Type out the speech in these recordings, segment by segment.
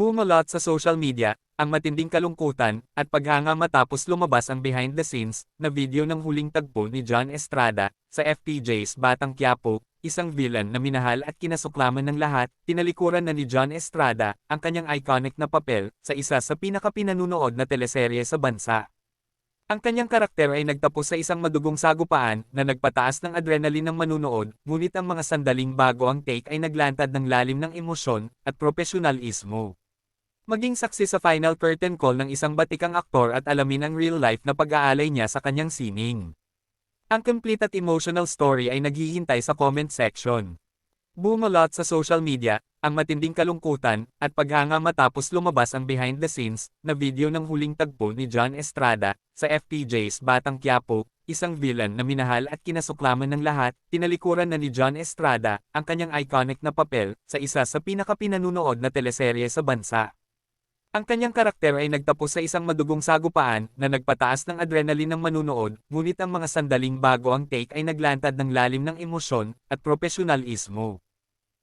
Bumalot sa social media, ang matinding kalungkutan at paghanga matapos lumabas ang behind the scenes na video ng huling tagpo ni John Estrada sa FPJ's Batang Quiapo, isang villain na minahal at kinasuklaman ng lahat. Tinalikuran na ni John Estrada ang kanyang iconic na papel sa isa sa pinakapinanunood na teleserye sa bansa. Ang kanyang karakter ay nagtapos sa isang madugong sagupaan na nagpataas ng adrenaline ng manunood, ngunit ang mga sandaling bago ang take ay naglantad ng lalim ng emosyon at profesionalismo. Maging saksi sa final curtain call ng isang batikang aktor at alamin ang real-life na pag-aalay niya sa kanyang sining. Ang complete at emotional story ay naghihintay sa comment section. Bumalot sa social media, ang matinding kalungkutan at paghanga matapos lumabas ang behind the scenes na video ng huling tagpo ni John Estrada sa FPJ's Batang Quiapo, isang villain na minahal at kinasuklaman ng lahat. Tinalikuran na ni John Estrada ang kanyang iconic na papel sa isa sa pinakapinanunood na teleserye sa bansa. Ang kanyang karakter ay nagtapos sa isang madugong sagupaan na nagpataas ng adrenaline ng manunood, ngunit ang mga sandaling bago ang take ay naglantad ng lalim ng emosyon at profesionalismo.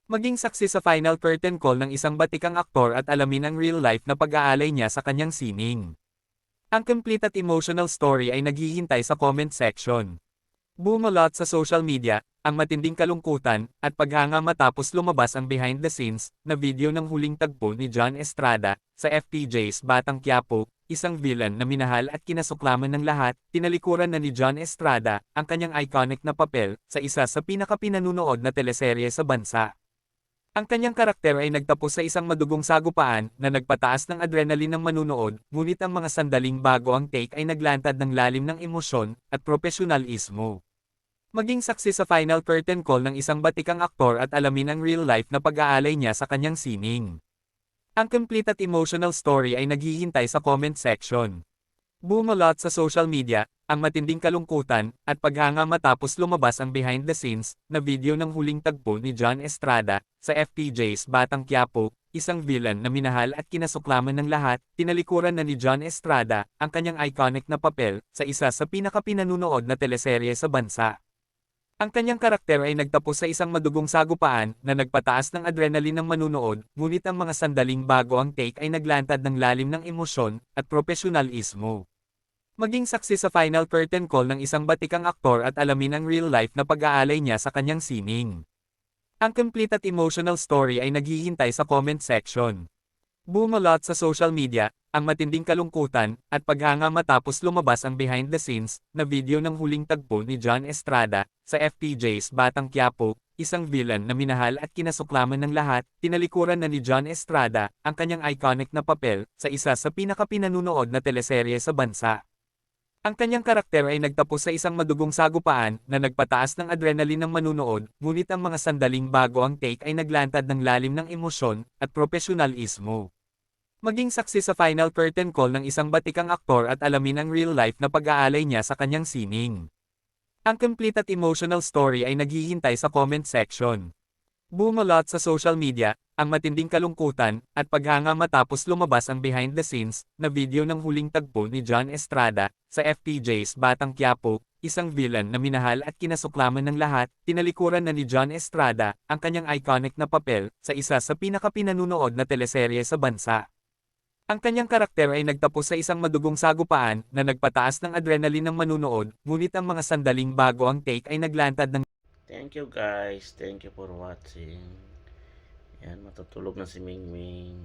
Maging saksi sa final curtain call ng isang batikang aktor at alamin ang real-life na pag-aalay niya sa kanyang sining. Ang complete at emotional story ay naghihintay sa comment section. Bumalot sa social media, ang matinding kalungkutan at paghanga matapos lumabas ang behind the scenes na video ng huling tagpo ni John Estrada sa FPJ's Batang Quiapo, isang villain na minahal at kinasuklaman ng lahat. Tinalikuran na ni John Estrada ang kanyang iconic na papel sa isa sa pinakapinanunood na teleserye sa bansa. Ang kanyang karakter ay nagtapos sa isang madugong sagupaan na nagpataas ng adrenaline ng manunood, ngunit ang mga sandaling bago ang take ay naglantad ng lalim ng emosyon at profesionalismo. Maging saksi sa final curtain call ng isang batikang aktor at alamin ang real-life na pag-aalay niya sa kanyang sining. Ang complete at emotional story ay naghihintay sa comment section. Bumalot sa social media, ang matinding kalungkutan at paghanga matapos lumabas ang behind the scenes na video ng huling tagpo ni John Estrada sa FPJ's Batang Quiapo, isang villain na minahal at kinasuklaman ng lahat. Tinalikuran na ni John Estrada ang kanyang iconic na papel sa isa sa pinakapinanunood na teleserye sa bansa. Ang kanyang karakter ay nagtapos sa isang madugong sagupaan na nagpataas ng adrenaline ng manunood, ngunit ang mga sandaling bago ang take ay naglantad ng lalim ng emosyon at profesionalismo. Maging saksi sa final curtain call ng isang batikang aktor at alamin ang real-life na pag-aalay niya sa kanyang sining. Ang complete at emotional story ay naghihintay sa comment section. Bumalot sa social media, ang matinding kalungkutan at paghanga matapos lumabas ang behind the scenes na video ng huling tagpo ni John Estrada sa FPJ's Batang Quiapo, isang villain na minahal at kinasuklaman ng lahat. Tinalikuran na ni John Estrada ang kanyang iconic na papel sa isa sa pinakapinanunood na teleserye sa bansa. Ang kanyang karakter ay nagtapos sa isang madugong sagupaan na nagpataas ng adrenaline ng manunood, ngunit ang mga sandaling bago ang take ay naglantad ng lalim ng emosyon at profesionalismo. Maging saksi sa final curtain call ng isang batikang aktor at alamin ang real-life na pag-aalay niya sa kanyang sining. Ang complete at emotional story ay naghihintay sa comment section. Bumalot sa social media, ang matinding kalungkutan at paghanga matapos lumabas ang behind the scenes na video ng huling tagpo ni John Estrada sa FPJ's Batang Quiapo, isang villain na minahal at kinasuklaman ng lahat. Tinalikuran na ni John Estrada ang kanyang iconic na papel sa isa sa pinakapinanunood na teleserye sa bansa. Ang kanyang karakter ay nagtapos sa isang madugong sagupaan na nagpataas ng adrenaline ng manunood, ngunit ang mga sandaling bago ang take ay naglantad ng Thank you guys. Thank you for watching. Yan, matutulog na si Mingming.